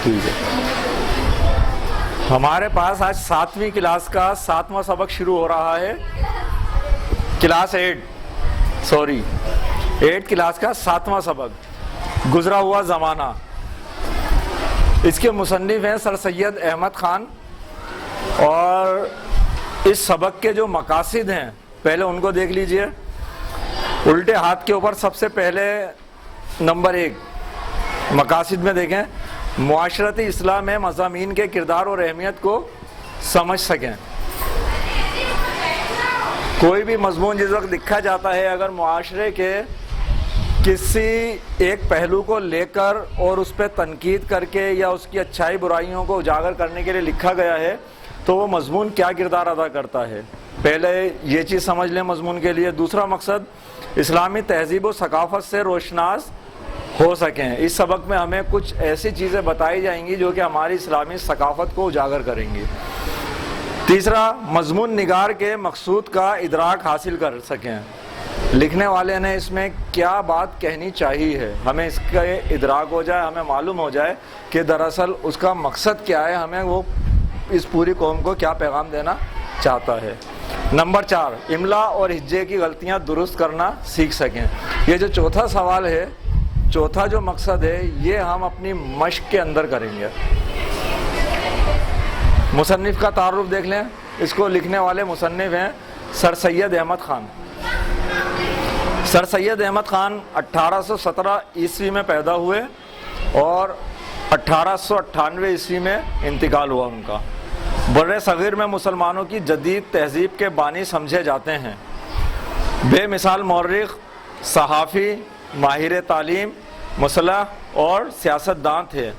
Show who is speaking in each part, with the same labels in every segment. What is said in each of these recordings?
Speaker 1: ٹھیک ہے، ہمارے پاس آج 7ویں کلاس کا 7واں سبق شروع ہو رہا ہے. کلاس 8 کلاس کا 7واں سبق، گزرا ہوا زمانہ. اس کے مصنف ہیں سر سید احمد خان، اور اس سبق کے جو مقاصد ہیں پہلے ان کو دیکھ لیجئے. الٹے ہاتھ کے اوپر سب سے پہلے نمبر 1 مقاصد میں دیکھیں، معاشرتی اصلاح میں مضامین کے کردار اور اہمیت کو سمجھ سکیں. کوئی بھی مضمون جس وقت لکھا جاتا ہے، اگر معاشرے کے کسی ایک پہلو کو لے کر اور اس پہ تنقید کر کے یا اس کی اچھائی برائیوں کو اجاگر کرنے کے لیے لکھا گیا ہے تو وہ مضمون کیا کردار ادا کرتا ہے، پہلے یہ چیز سمجھ لیں مضمون کے لیے. دوسرا مقصد، اسلامی تہذیب و ثقافت سے روشناس ہو سکیں. اس سبق میں ہمیں کچھ ایسی چیزیں بتائی جائیں گی جو کہ ہماری اسلامی ثقافت کو اجاگر کریں گی. تیسرا، مضمون نگار کے مقصود کا ادراک حاصل کر سکیں، لکھنے والے نے اس میں کیا بات کہنی چاہیے ہے، ہمیں اس کا ادراک ہو جائے، ہمیں معلوم ہو جائے کہ دراصل اس کا مقصد کیا ہے، ہمیں وہ اس پوری قوم کو کیا پیغام دینا چاہتا ہے. نمبر 4، املا اور ہجے کی غلطیاں درست کرنا سیکھ سکیں. یہ جو چوتھا سوال ہے، چوتھا جو مقصد ہے، یہ ہم اپنی مشق کے اندر کریں گے. مصنف کا تعارف دیکھ لیں. اس کو لکھنے والے مصنف ہیں سر سید احمد خان. سر سید احمد خان 1817 عیسوی میں پیدا ہوئے اور 1898 عیسوی میں انتقال ہوا ان کا. بر صغیر میں مسلمانوں کی جدید تہذیب کے بانی سمجھے جاتے ہیں. بے مثال مورخ، صحافی، ماہر تعلیم، مصلح اور سیاستداں تھے.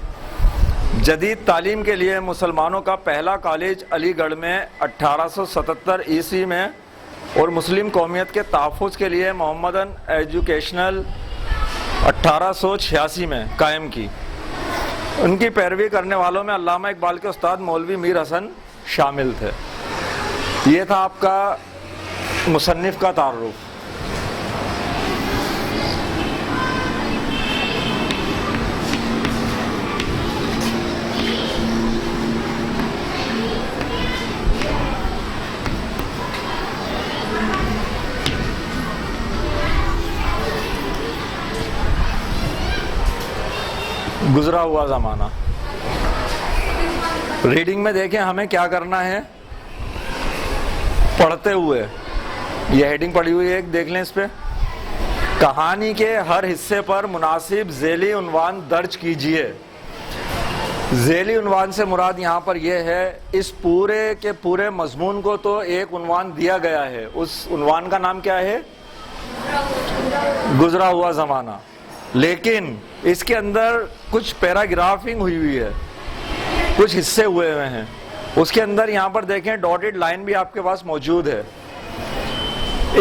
Speaker 1: جدید تعلیم کے لیے مسلمانوں کا پہلا کالج علی گڑھ میں 1877 عیسوی میں اور مسلم قومیت کے تحفظ کے لیے محمدن ایجوکیشنل 1886 میں قائم کی. ان کی پیروی کرنے والوں میں علامہ اقبال کے استاد مولوی میر حسن شامل تھے. یہ تھا آپ کا مصنف کا تعارف. گزرا ہوا زمانہ. ریڈنگ میں دیکھیں ہمیں کیا کرنا ہے. پڑھتے ہوئے یہ ہیڈنگ پڑھی ہوئی ہے، ایک دیکھ لیں اس پہ. کہانی کے ہر حصے پر مناسب ذیلی عنوان درج کیجئے. ذیلی عنوان سے مراد یہاں پر یہ ہے، اس پورے کے پورے مضمون کو تو ایک عنوان دیا گیا ہے، اس عنوان کا نام کیا ہے؟ گزرا ہوا زمانہ. لیکن اس کے اندر کچھ پیراگرافنگ ہوئی ہے، کچھ حصے ہوئے ہیں. اس کے اندر یہاں پر دیکھیں ڈاٹڈ لائن بھی آپ کے پاس موجود ہے.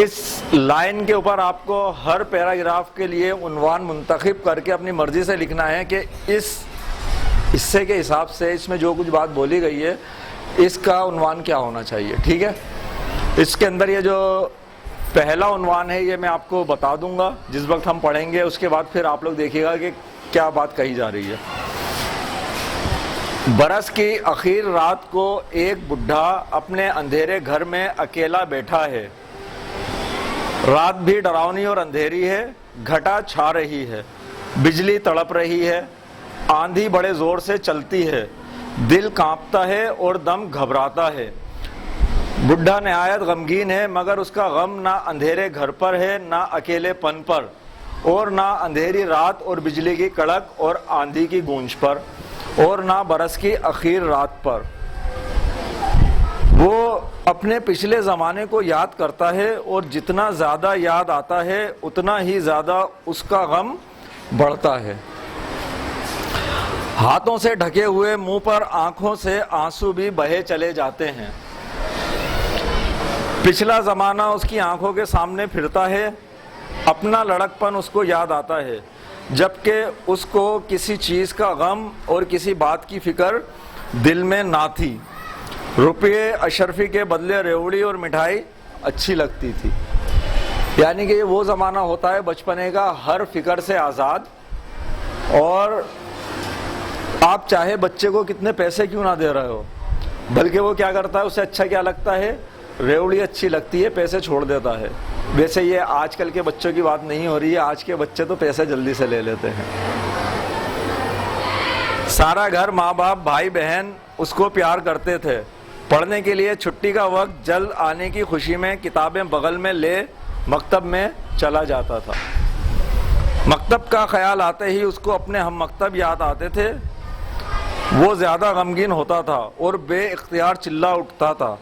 Speaker 1: اس لائن کے اوپر آپ کو ہر پیراگراف کے لیے عنوان منتخب کر کے اپنی مرضی سے لکھنا ہے کہ اس حصے کے حساب سے اس میں جو کچھ بات بولی گئی ہے اس کا عنوان کیا ہونا چاہیے. ٹھیک ہے. اس کے اندر یہ جو پہلا عنوان ہے یہ میں آپ کو بتا دوں گا جس وقت ہم پڑھیں گے، اس کے بعد پھر آپ لوگ دیکھیے گا کہ کیا بات کہی جا رہی ہے. برس کی اخیر رات کو ایک بڈھا اپنے اندھیرے گھر میں اکیلا بیٹھا ہے. رات بھی ڈراؤنی اور اندھیری ہے، گھٹا چھا رہی ہے، بجلی تڑپ رہی ہے، آندھی بڑے زور سے چلتی ہے، دل کانپتا ہے اور دم گھبراتا ہے. بڈھا نہایت غمگین ہے، مگر اس کا غم نہ اندھیرے گھر پر ہے، نہ اکیلے پن پر، اور نہ اندھیری رات اور بجلی کی کڑک اور آندھی کی گونج پر، اور نہ برس کی اخیر رات پر. وہ اپنے پچھلے زمانے کو یاد کرتا ہے اور جتنا زیادہ یاد آتا ہے اتنا ہی زیادہ اس کا غم بڑھتا ہے. ہاتھوں سے ڈھکے ہوئے منہ پر آنکھوں سے آنسو بھی بہے چلے جاتے ہیں. پچھلا زمانہ اس کی آنکھوں کے سامنے پھرتا ہے، اپنا لڑکپن اس کو یاد آتا ہے، جبکہ اس کو کسی چیز کا غم اور کسی بات کی فکر دل میں نہ تھی. روپے اشرفی کے بدلے ریوڑی اور مٹھائی اچھی لگتی تھی. یعنی کہ یہ وہ زمانہ ہوتا ہے بچپنے کا، ہر فکر سے آزاد، اور آپ چاہے بچے کو کتنے پیسے کیوں نہ دے رہے ہو، بلکہ وہ کیا کرتا ہے، اسے اچھا کیا لگتا ہے، ریوڑی اچھی لگتی ہے، پیسے چھوڑ دیتا ہے۔ ویسے یہ آج کل کے بچوں کی بات نہیں ہو رہی ہے، آج کے بچے تو پیسے جلدی سے لے لیتے ہیں۔ سارا گھر، ماں باپ، بھائی بہن اس کو پیار کرتے تھے۔ پڑھنے کے لیے چھٹی کا وقت جلد آنے کی خوشی میں کتابیں بغل میں لے مکتب میں چلا جاتا تھا۔ مکتب کا خیال آتے ہی اس کو اپنے ہم مکتب یاد آتے تھے۔ وہ زیادہ غمگین ہوتا تھا اور بے اختیار چلا اٹھتا تھا،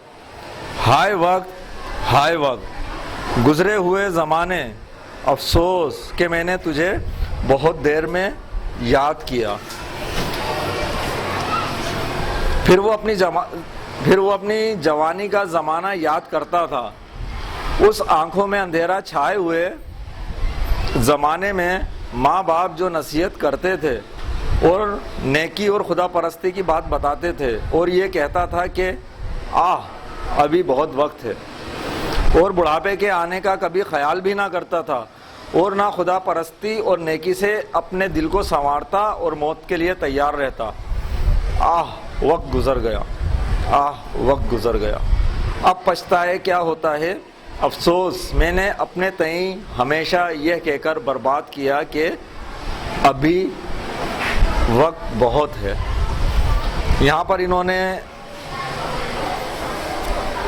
Speaker 1: ہائے وقت، ہائے وقت، گزرے ہوئے زمانے، افسوس کہ میں نے تجھے بہت دیر میں یاد کیا۔ پھر وہ اپنی جوانی کا زمانہ یاد کرتا تھا۔ اس آنکھوں میں اندھیرا چھائے ہوئے زمانے میں ماں باپ جو نصیحت کرتے تھے اور نیکی اور خدا پرستی کی بات بتاتے تھے، اور یہ کہتا تھا کہ ابھی بہت وقت ہے، اور بڑھاپے کے آنے کا کبھی خیال بھی نہ کرتا تھا، اور نہ خدا پرستی اور نیکی سے اپنے دل کو سنوارتا اور موت کے لیے تیار رہتا۔ وقت گزر گیا، وقت گزر گیا، اب پچھتائے کیا ہوتا ہے، افسوس میں نے اپنے تئیں ہمیشہ یہ کہہ کر برباد کیا کہ ابھی وقت بہت ہے۔ یہاں پر انہوں نے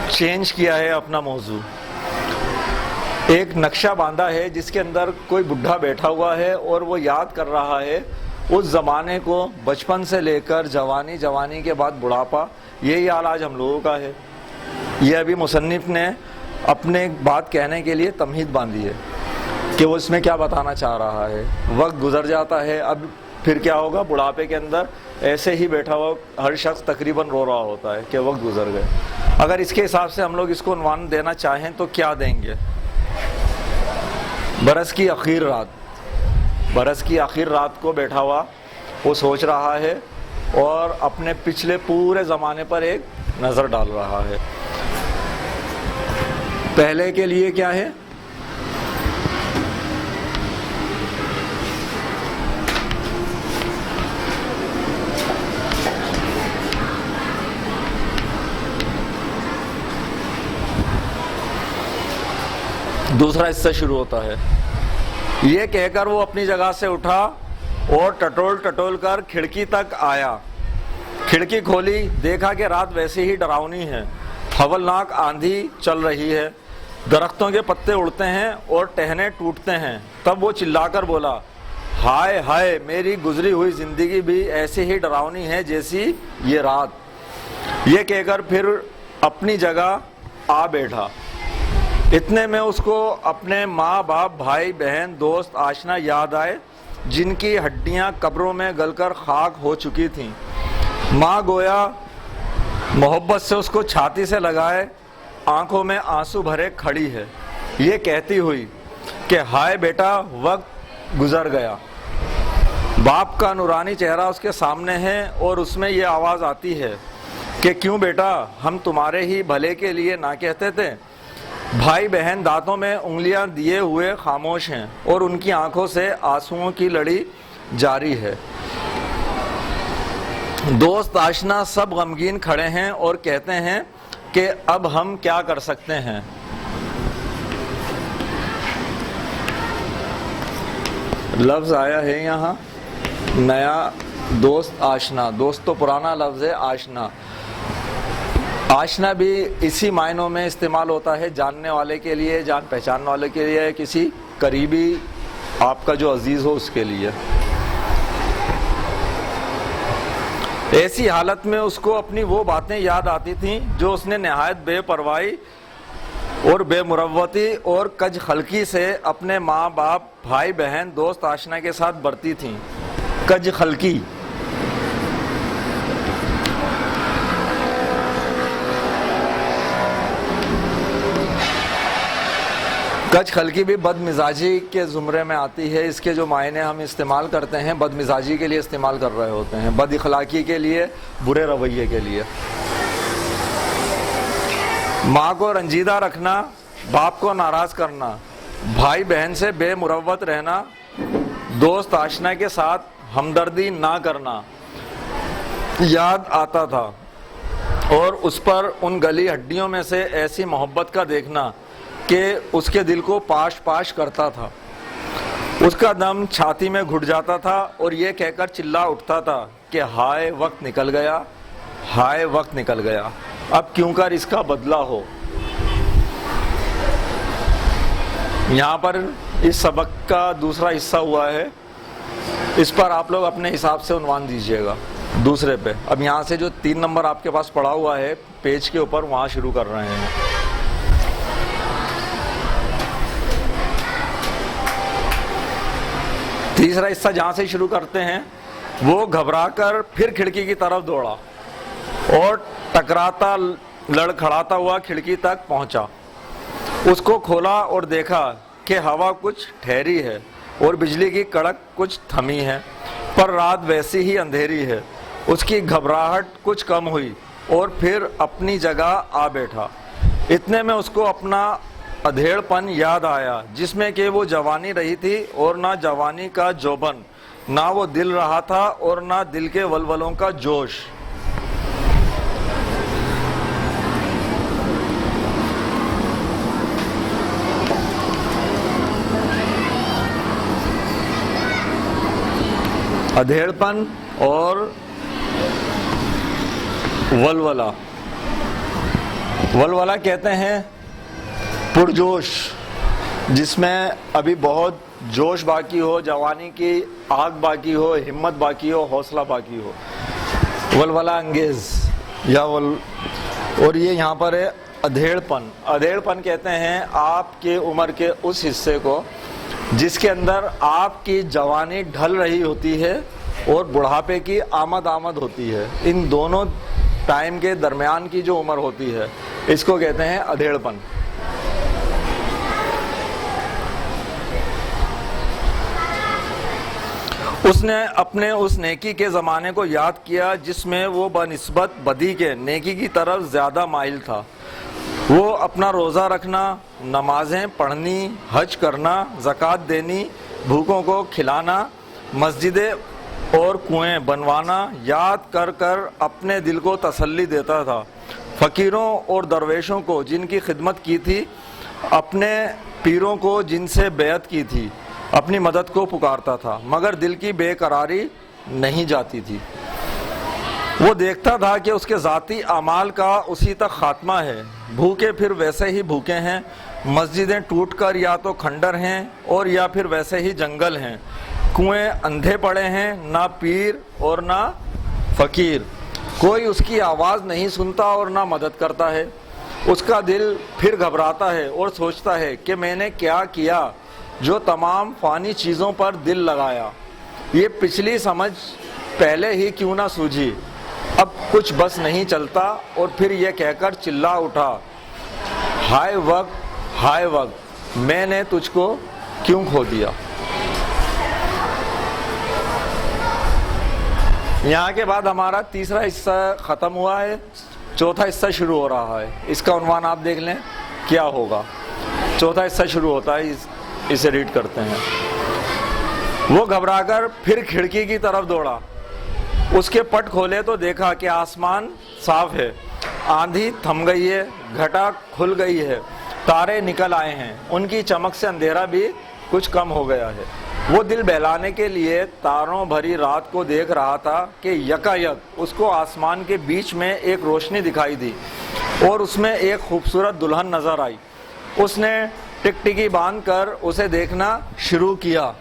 Speaker 1: چینج کیا ہے اپنا موضوع، ایک نقشہ باندھا ہے جس کے اندر کوئی بڈھا بیٹھا ہوا ہے اور وہ یاد کر رہا ہے اس زمانے کو، بچپن سے لے کر جوانی، جوانی کے بعد بڑھاپا۔ یہی حال آج ہم لوگوں کا ہے۔ یہ ابھی مصنف نے اپنے بات کہنے کے لیے تمہید باندھی ہے کہ وہ اس میں کیا بتانا چاہ رہا ہے۔ وقت گزر جاتا ہے، اب پھر کیا ہوگا، بڑھاپے کے اندر ایسے ہی بیٹھا ہوا ہر شخص تقریباً رو رہا ہوتا ہے کہ وقت گزر گئے۔ اگر اس کے حساب سے ہم لوگ اس کو عنوان دینا چاہیں تو کیا دیں گے؟ برس کی آخر رات، برس کی آخر رات کو بیٹھا ہوا وہ سوچ رہا ہے اور اپنے پچھلے پورے زمانے پر ایک نظر ڈال رہا ہے۔ پہلے کے لیے کیا ہے؟ دوسرا حصہ شروع ہوتا ہے، یہ کہہ کر وہ اپنی جگہ سے اٹھا اور ٹٹول ٹٹول کر کھڑکی تک آیا۔ کھڑکی کھولی، دیکھا کہ رات ویسے ہی ڈراؤنی ہے، ہولناک آندھی چل رہی ہے، درختوں کے پتے اڑتے ہیں اور ٹہنے ٹوٹتے ہیں۔ تب وہ چلا کر بولا، ہائے ہائے، میری گزری ہوئی زندگی بھی ایسے ہی ڈراؤنی ہے جیسی یہ رات۔ یہ کہہ کر پھر اپنی جگہ آ بیٹھا۔ اتنے میں اس کو اپنے ماں باپ، بھائی بہن، دوست، آشنا یاد آئے جن کی ہڈیاں قبروں میں گل کر خاک ہو چکی تھیں۔ ماں گویا محبت سے اس کو چھاتی سے لگائے آنکھوں میں آنسو بھرے کھڑی ہے، یہ کہتی ہوئی کہ ہائے بیٹا، وقت گزر گیا۔ باپ کا نورانی چہرہ اس کے سامنے ہے اور اس میں یہ آواز آتی ہے کہ کیوں بیٹا، ہم تمہارے ہی بھلے کے لیے نہ کہتے تھے؟ بھائی بہن دانتوں میں انگلیاں دیے ہوئے خاموش ہیں اور ان کی آنکھوں سے آنسوؤں کی لڑی جاری ہے۔ دوست آشنا سب غمگین کھڑے ہیں اور کہتے ہیں کہ اب ہم کیا کر سکتے ہیں۔ لفظ آیا ہے یہاں نیا، دوست آشنا۔ دوست تو پرانا لفظ ہے، آشنا۔ آشنا بھی اسی معنوں میں استعمال ہوتا ہے، جاننے والے کے لیے، جان پہچاننے والے کے لیے، کسی قریبی آپ کا جو عزیز ہو اس کے لیے۔ ایسی حالت میں اس کو اپنی وہ باتیں یاد آتی تھیں جو اس نے نہایت بے پرواہی اور بے مروتی اور کج خلقی سے اپنے ماں باپ، بھائی بہن، دوست آشنا کے ساتھ برتی تھیں۔ کج خلقی، کج خلقی بھی بد مزاجی کے زمرے میں آتی ہے۔ اس کے جو معنی ہم استعمال کرتے ہیں بد مزاجی کے لیے استعمال کر رہے ہوتے ہیں، بد اخلاقی کے لیے، برے رویے کے لیے۔ ماں کو رنجیدہ رکھنا، باپ کو ناراض کرنا، بھائی بہن سے بے مروت رہنا، دوست آشنا کے ساتھ ہمدردی نہ کرنا، یاد آتا تھا اور اس پر ان گلی ہڈیوں میں سے ایسی محبت کا دیکھنا کہ اس کے دل کو پاش پاش کرتا تھا۔ اس کا دم چھاتی میں گھٹ جاتا تھا اور یہ کہہ کر چلا اٹھتا تھا کہ ہائے وقت نکل گیا، ہائے وقت نکل گیا، اب کیوں کر اس کا بدلہ ہو۔ یہاں پر اس سبق کا دوسرا حصہ ہوا ہے، اس پر آپ لوگ اپنے حساب سے عنوان دیجئے گا دوسرے پہ۔ اب یہاں سے جو 3 نمبر آپ کے پاس پڑا ہوا ہے پیج کے اوپر، وہاں شروع کر رہے ہیں۔ تیسرا حصہ جہاں سے شروع کرتے ہیں، وہ گھبرا کر پھر کھڑکی کی طرف دوڑا اور ٹکراتا لڑکھڑاتا ہوا کھڑکی تک پہنچا۔ اس کو کھولا اور دیکھا کہ ہوا کچھ ٹھہری ہے اور بجلی کی کڑک کچھ تھمی ہے، پر رات ویسی ہی اندھیری ہے۔ اس کی گھبراہٹ کچھ کم ہوئی اور پھر اپنی جگہ آ بیٹھا۔ اتنے میں اس کو اپنا ادھیڑ پن یاد آیا، جس میں کہ وہ جوانی رہی تھی اور نہ جوانی کا جوبن، نہ وہ دل رہا تھا اور نہ دل کے ولولوں کا جوش۔ ادھیڑ پن اور ولولہ، ولولہ کہتے ہیں پرجوش، جس میں ابھی بہت جوش باقی ہو، جوانی کی آگ باقی ہو، ہمت باقی ہو، حوصلہ باقی ہو، ولولہ انگیز یا اور یہ یہاں پر ہے ادھیڑ پن۔ ادھیڑ پن کہتے ہیں آپ کے عمر کے اس حصے کو جس کے اندر آپ کی جوانی ڈھل رہی ہوتی ہے اور بڑھاپے کی آمد ہوتی ہے۔ ان دونوں ٹائم کے درمیان کی جو عمر ہوتی ہے، اس کو کہتے ہیں ادھیڑ پن۔ اس نے اپنے اس نیکی کے زمانے کو یاد کیا جس میں وہ بنسبت بدی کے نیکی کی طرف زیادہ مائل تھا۔ وہ اپنا روزہ رکھنا، نمازیں پڑھنی، حج کرنا، زکوٰۃ دینی، بھوکوں کو کھلانا، مسجدیں اور کنویں بنوانا یاد کر کر اپنے دل کو تسلی دیتا تھا۔ فقیروں اور درویشوں کو جن کی خدمت کی تھی، اپنے پیروں کو جن سے بیعت کی تھی، اپنی مدد کو پکارتا تھا، مگر دل کی بے قراری نہیں جاتی تھی۔ وہ دیکھتا تھا کہ اس کے ذاتی اعمال کا اسی تک خاتمہ ہے، بھوکے پھر ویسے ہی بھوکے ہیں، مسجدیں ٹوٹ کر یا تو کھنڈر ہیں اور یا پھر ویسے ہی جنگل ہیں، کنویں اندھے پڑے ہیں، نہ پیر اور نہ فقیر، کوئی اس کی آواز نہیں سنتا اور نہ مدد کرتا ہے۔ اس کا دل پھر گھبراتا ہے اور سوچتا ہے کہ میں نے کیا کیا جو تمام فانی چیزوں پر دل لگایا، یہ پچھلی سمجھ پہلے ہی کیوں نہ سوجھی، اب کچھ بس نہیں چلتا، اور پھر یہ کہہ کر چلا اٹھا، ہائے وقت، ہائے وقت، میں نے تجھ کو کیوں کھو دیا۔ یہاں کے بعد ہمارا تیسرا حصہ ختم ہوا ہے، چوتھا حصہ شروع ہو رہا ہے۔ اس کا عنوان آپ دیکھ لیں کیا ہوگا۔ چوتھا حصہ شروع ہوتا ہے، اسے ریڈ کرتے ہیں۔ وہ گھبرا کر پھر کھڑکی کی طرف دوڑا، اس کے پٹ کھولے تو دیکھا کہ آسمان صاف ہے، آندھی تھم گئی ہے، گھٹا کھل گئی ہے، تارے نکل آئے ہیں، ان کی چمک سے اندھیرا بھی کچھ کم ہو گیا ہے۔ وہ دل بہلانے کے لیے تاروں بھری رات کو دیکھ رہا تھا کہ یکایک اس کو آسمان کے بیچ میں ایک روشنی دکھائی دی اور اس میں ایک خوبصورت دلہن نظر آئی۔ اس نے ٹکٹکی باندھ کر اسے دیکھنا شروع کیا۔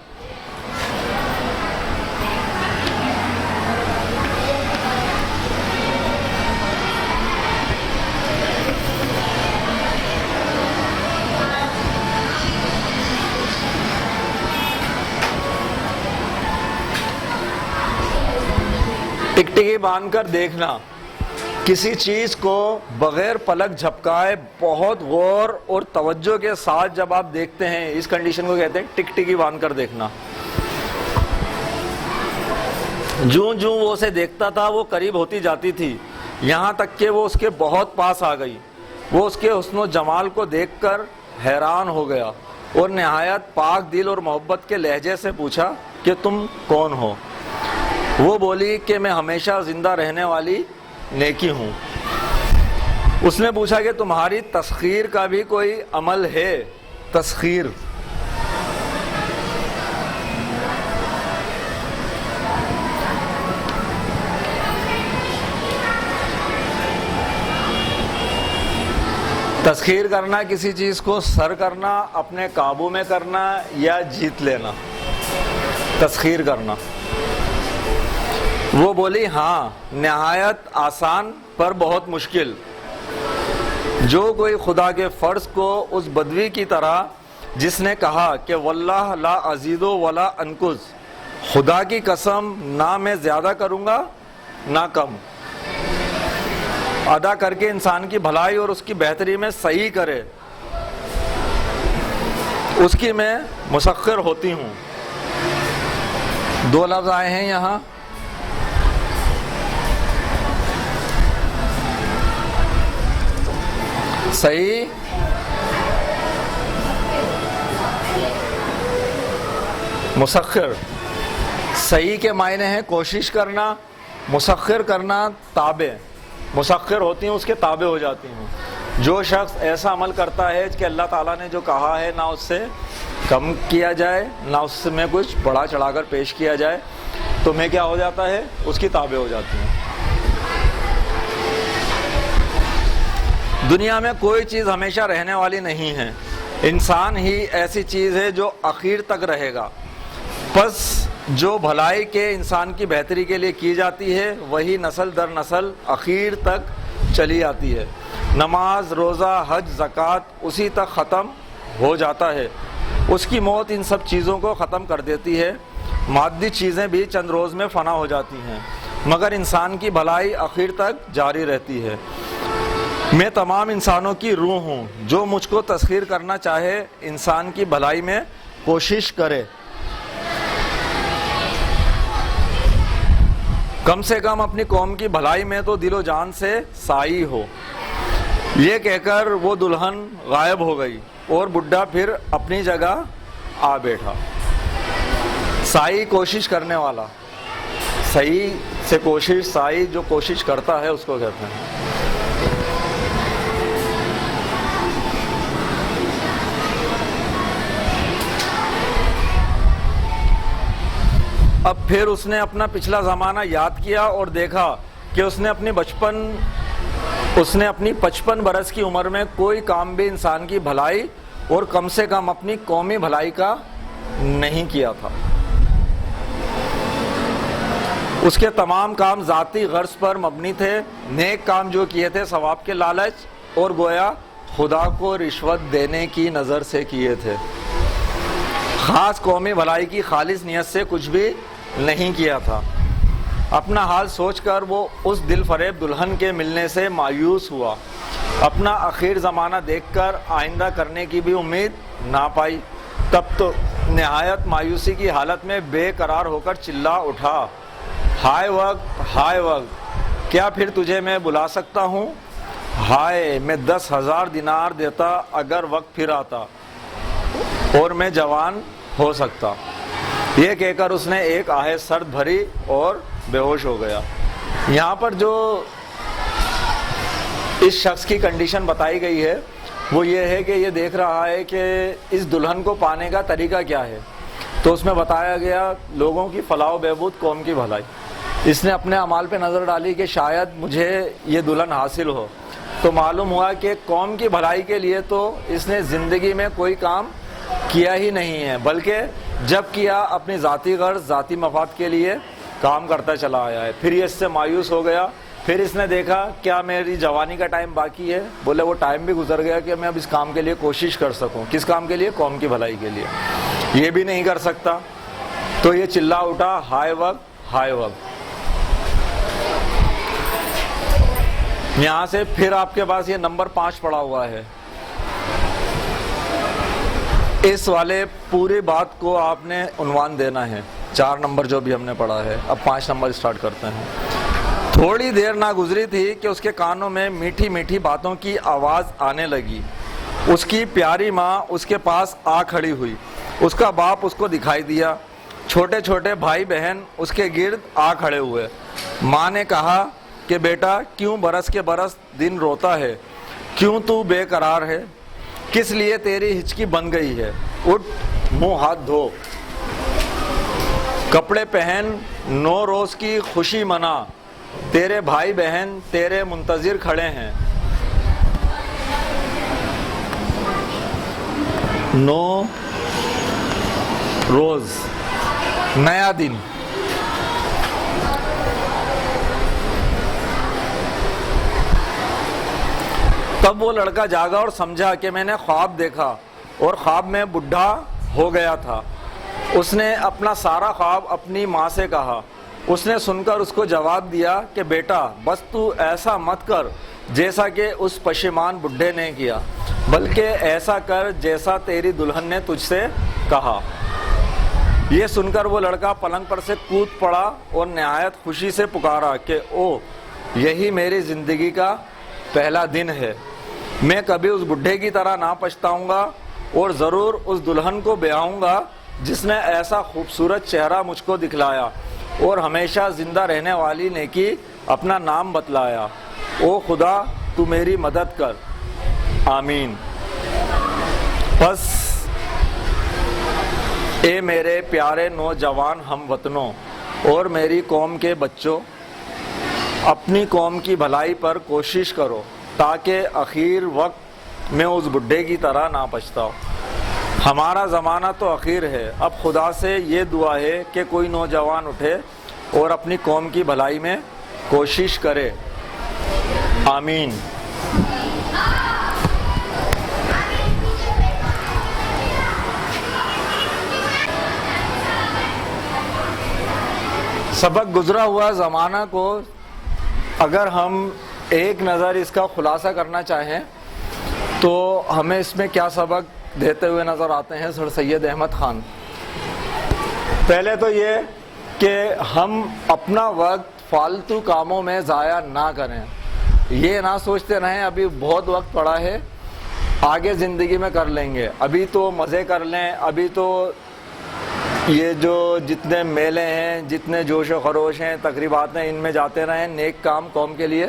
Speaker 1: ٹکٹکی باندھ کر دیکھنا، کسی چیز کو بغیر پلک جھپکائے بہت غور اور توجہ کے ساتھ جب آپ دیکھتے ہیں، اس کنڈیشن کو کہتے ہیں ٹکٹکی باندھ کر دیکھنا۔ جوں جوں وہ اسے دیکھتا تھا وہ قریب ہوتی جاتی تھی، یہاں تک کہ وہ اس کے بہت پاس آ گئی۔ وہ اس کے حسن و جمال کو دیکھ کر حیران ہو گیا اور نہایت پاک دل اور محبت کے لہجے سے پوچھا کہ تم کون ہو؟ وہ بولی کہ میں ہمیشہ زندہ رہنے والی نیکی ہوں۔ اس نے پوچھا کہ تمہاری تسخیر کا بھی کوئی عمل ہے؟ تسخیر، تسخیر کرنا، کسی چیز کو سر کرنا، اپنے قابو میں کرنا یا جیت لینا، تسخیر کرنا۔ وہ بولی ہاں، نہایت آسان پر بہت مشکل۔ جو کوئی خدا کے فرض کو اس بدوی کی طرح جس نے کہا کہ واللہ لا ازید ولا انقص، خدا کی قسم نہ میں زیادہ کروں گا نہ کم، ادا کر کے انسان کی بھلائی اور اس کی بہتری میں صحیح کرے، اس کی میں مسخر ہوتی ہوں۔ دو لفظ آئے ہیں یہاں، صحیح مسخر۔ صحیح کے معنی ہیں کوشش کرنا، مسخر کرنا تابع، مسخر ہوتی ہیں اس کے تابع ہو جاتی ہیں۔ جو شخص ایسا عمل کرتا ہے کہ اللہ تعالیٰ نے جو کہا ہے نہ اس سے کم کیا جائے نہ اس میں کچھ بڑا چڑھا کر پیش کیا جائے، تو میں کیا ہو جاتا ہے؟ اس کی تابع ہو جاتی ہیں۔ دنیا میں کوئی چیز ہمیشہ رہنے والی نہیں ہے، انسان ہی ایسی چیز ہے جو آخر تک رہے گا۔ پس جو بھلائی کے انسان کی بہتری کے لیے کی جاتی ہے وہی نسل در نسل آخر تک چلی آتی ہے۔ نماز، روزہ، حج، زکوٰۃ اسی تک ختم ہو جاتا ہے۔ اس کی موت ان سب چیزوں کو ختم کر دیتی ہے۔ مادی چیزیں بھی چند روز میں فنا ہو جاتی ہیں، مگر انسان کی بھلائی آخر تک جاری رہتی ہے۔ میں تمام انسانوں کی روح ہوں، جو مجھ کو تسخیر کرنا چاہے انسان کی بھلائی میں کوشش کرے، کم سے کم اپنی قوم کی بھلائی میں تو دل و جان سے سائی ہو۔ یہ کہہ کر وہ دلہن غائب ہو گئی اور بڈھا پھر اپنی جگہ آ بیٹھا۔ سائی کوشش کرنے والا، صحیح سے کوشش، سائی جو کوشش کرتا ہے اس کو کہتے ہیں۔ اب پھر اس نے اپنا پچھلا زمانہ یاد کیا اور دیکھا کہ اس نے اپنی 55 برس کی عمر میں کوئی کام بھی انسان کی بھلائی اور کم سے کم اپنی قومی بھلائی کا نہیں کیا تھا۔ اس کے تمام کام ذاتی غرض پر مبنی تھے، نیک کام جو کیے تھے ثواب کے لالچ اور گویا خدا کو رشوت دینے کی نظر سے کیے تھے۔ خاص قومی بھلائی کی خالص نیت سے کچھ بھی نہیں کیا تھا۔ اپنا حال سوچ کر وہ اس دل فریب دلہن کے ملنے سے مایوس ہوا۔ اپنا آخر زمانہ دیکھ کر آئندہ کرنے کی بھی امید نہ پائی۔ تب تو نہایت مایوسی کی حالت میں بے قرار ہو کر چلا اٹھا، ہائے وقت، ہائے وقت، کیا پھر تجھے میں بلا سکتا ہوں؟ ہائے، میں 10,000 دینار دیتا اگر وقت پھر آتا اور میں جوان ہو سکتا۔ یہ کہہ کر اس نے ایک آہ سرد بھری اور بے ہوش ہو گیا۔ یہاں پر جو اس شخص کی کنڈیشن بتائی گئی ہے وہ یہ ہے کہ یہ دیکھ رہا ہے کہ اس دلہن کو پانے کا طریقہ کیا ہے، تو اس میں بتایا گیا لوگوں کی فلاح و بہبود، قوم کی بھلائی۔ اس نے اپنے اعمال پہ نظر ڈالی کہ شاید مجھے یہ دلہن حاصل ہو، تو معلوم ہوا کہ قوم کی بھلائی کے لیے تو اس نے زندگی میں کوئی کام کیا ہی نہیں ہے، بلکہ جب کیا اپنی ذاتی غرض، ذاتی مفاد کے لیے کام کرتا چلا آیا ہے۔ پھر یہ اس سے مایوس ہو گیا۔ پھر اس نے دیکھا کیا میری جوانی کا ٹائم باقی ہے؟ بولے وہ ٹائم بھی گزر گیا کہ میں اب اس کام کے لیے کوشش کر سکوں۔ کس کام کے لیے؟ قوم کی بھلائی کے لیے۔ یہ بھی نہیں کر سکتا، تو یہ چلا اٹھا، ہائے وقت، ہائے وقت۔ یہاں سے پھر آپ کے پاس یہ نمبر 5 پڑا ہوا ہے۔ اس والے پوری بات کو آپ نے عنوان دینا ہے۔ 4 نمبر جو بھی ہم نے پڑھا ہے، اب 5 نمبر سٹارٹ کرتے ہیں۔ تھوڑی دیر نہ گزری تھی کہ اس کے کانوں میں میٹھی میٹھی باتوں کی آواز آنے لگی۔ اس کی پیاری ماں اس کے پاس آ کھڑی ہوئی، اس کا باپ اس کو دکھائی دیا۔ چھوٹے چھوٹے بھائی بہن اس کے گرد آ کھڑے ہوئے۔ ماں نے کہا کہ بیٹا کیوں برس کے برس دن روتا ہے، کیوں تو بے قرار ہے، کس لیے تیری ہچکی بن گئی ہے، اٹھ منہ ہاتھ دھو، کپڑے پہن، 9 روز کی خوشی منا، تیرے بھائی بہن تیرے منتظر کھڑے ہیں۔ 9 روز، نیا دن۔ تب وہ لڑکا جاگا اور سمجھا کہ میں نے خواب دیکھا اور خواب میں بڈھا ہو گیا تھا۔ اس نے اپنا سارا خواب اپنی ماں سے کہا۔ اس نے سن کر اس کو جواب دیا کہ بیٹا بس تو ایسا مت کر جیسا کہ اس پشیمان بڈھے نے کیا، بلکہ ایسا کر جیسا تیری دلہن نے تجھ سے کہا۔ یہ سن کر وہ لڑکا پلنگ پر سے کود پڑا اور نہایت خوشی سے پکارا کہ او یہی میری زندگی کا پہلا دن ہے، میں کبھی اس بڈھے کی طرح نہ پچھتاؤں گا اور ضرور اس دلہن کو بیاہوں گا جس نے ایسا خوبصورت چہرہ مجھ کو دکھلایا اور ہمیشہ زندہ رہنے والی نیکی اپنا نام بتلایا۔ او خدا تو میری مدد کر، آمین۔ بس اے میرے پیارے نوجوان ہم وطنوں اور میری قوم کے بچوں، اپنی قوم کی بھلائی پر کوشش کرو تاکہ اخیر وقت میں اس بڈھے کی طرح نہ پچھتاؤ۔ ہمارا زمانہ تو اخیر ہے، اب خدا سے یہ دعا ہے کہ کوئی نوجوان اٹھے اور اپنی قوم کی بھلائی میں کوشش کرے، آمین۔ سبق گزرا ہوا زمانہ کو اگر ہم ایک نظر اس کا خلاصہ کرنا چاہیں تو ہمیں اس میں کیا سبق دیتے ہوئے نظر آتے ہیں سر سید احمد خان۔ پہلے تو یہ کہ ہم اپنا وقت فالتو کاموں میں ضائع نہ کریں، یہ نہ سوچتے رہیں ابھی بہت وقت پڑا ہے آگے زندگی میں کر لیں گے، ابھی تو مزے کر لیں، ابھی تو یہ جو جتنے میلے ہیں، جتنے جوش و خروش ہیں، تقریبات ہیں، ان میں جاتے رہیں، نیک کام قوم کے لیے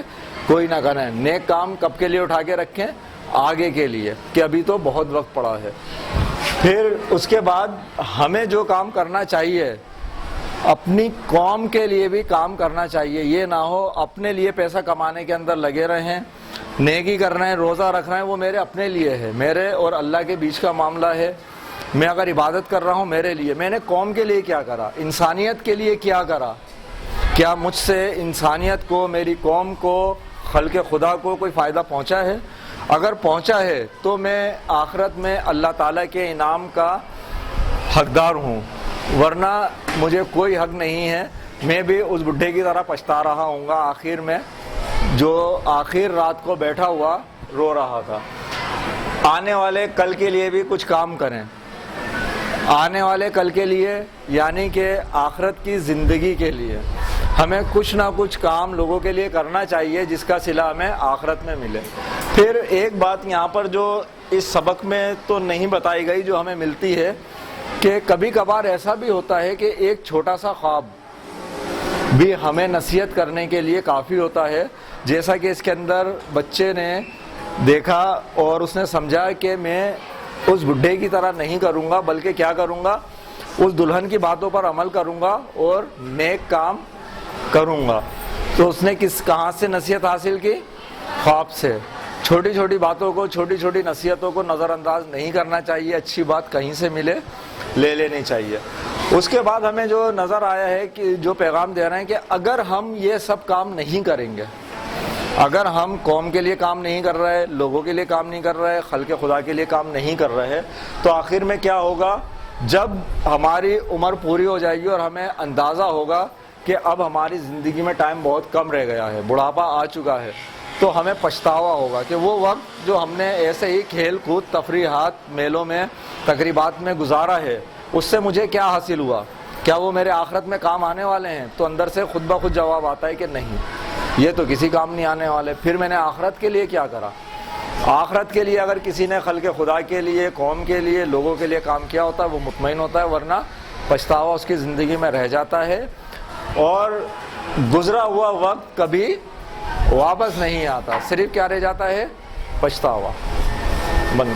Speaker 1: کوئی نہ کریں۔ نیک کام کب کے لیے اٹھا کے رکھیں؟ آگے کے لیے، کہ ابھی تو بہت وقت پڑا ہے۔ پھر اس کے بعد ہمیں جو کام کرنا چاہیے اپنی قوم کے لیے بھی کام کرنا چاہیے، یہ نہ ہو اپنے لیے پیسہ کمانے کے اندر لگے رہیں، نیکی کر رہے ہیں، روزہ رکھ رہے ہیں، وہ میرے اپنے لیے ہے، میرے اور اللہ کے بیچ کا معاملہ ہے۔ میں اگر عبادت کر رہا ہوں میرے لیے، میں نے قوم کے لیے کیا کرا، انسانیت کے لیے کیا کرا، کیا مجھ سے انسانیت کو، میری قوم کو، خلق خدا کو کوئی فائدہ پہنچا ہے؟ اگر پہنچا ہے تو میں آخرت میں اللہ تعالیٰ کے انعام کا حقدار ہوں، ورنہ مجھے کوئی حق نہیں ہے، میں بھی اس بڈھے کی طرح پچھتا رہا ہوں گا آخر میں، جو آخر رات کو بیٹھا ہوا رو رہا تھا۔ آنے والے کل کے لیے بھی کچھ کام کریں، آنے والے کل کے لیے یعنی کہ آخرت کی زندگی کے لیے ہمیں کچھ نہ کچھ کام لوگوں کے لیے کرنا چاہیے جس کا صلہ ہمیں آخرت میں ملے۔ پھر ایک بات یہاں پر جو اس سبق میں تو نہیں بتائی گئی جو ہمیں ملتی ہے کہ کبھی کبھار ایسا بھی ہوتا ہے کہ ایک چھوٹا سا خواب بھی ہمیں نصیحت کرنے کے لیے کافی ہوتا ہے، جیسا کہ اس کے اندر بچے نے دیکھا اور اس نے سمجھا کہ میں اس بڈھے کی طرح نہیں کروں گا بلکہ کیا کروں گا، اس دلہن کی باتوں پر عمل کروں گا اور نیک کام کروں گا۔ تو اس نے کہاں سے نصیحت حاصل کی؟ خواب سے۔ چھوٹی چھوٹی باتوں کو، چھوٹی چھوٹی نصیحتوں کو نظر انداز نہیں کرنا چاہیے، اچھی بات کہیں سے ملے لے لینی چاہیے۔ اس کے بعد ہمیں جو نظر آیا ہے کہ جو پیغام دے رہے ہیں کہ اگر ہم یہ سب کام نہیں کریں گے، اگر ہم قوم کے لیے کام نہیں کر رہے، لوگوں کے لیے کام نہیں کر رہے، خلق خدا کے لیے کام نہیں کر رہے، تو آخر میں کیا ہوگا؟ جب ہماری عمر پوری ہو جائے گی اور ہمیں اندازہ ہوگا کہ اب ہماری زندگی میں ٹائم بہت کم رہ گیا ہے، بڑھاپا آ چکا ہے، تو ہمیں پچھتاوا ہوگا کہ وہ وقت جو ہم نے ایسے ہی کھیل کود، تفریحات، میلوں میں، تقریبات میں گزارا ہے، اس سے مجھے کیا حاصل ہوا؟ کیا وہ میرے آخرت میں کام آنے والے ہیں؟ تو اندر سے خود بخود جواب آتا ہے کہ نہیں، یہ تو کسی کام نہیں آنے والے۔ پھر میں نے آخرت کے لیے کیا کرا؟ آخرت کے لیے اگر کسی نے خلق خدا کے لیے، قوم کے لیے، لوگوں کے لیے کام کیا ہوتا ہے وہ مطمئن ہوتا ہے، ورنہ پچھتاوا اس کی زندگی میں رہ جاتا ہے اور گزرا ہوا وقت کبھی واپس نہیں آتا، صرف کیا رہ جاتا ہے؟ پچھتاوا. بند.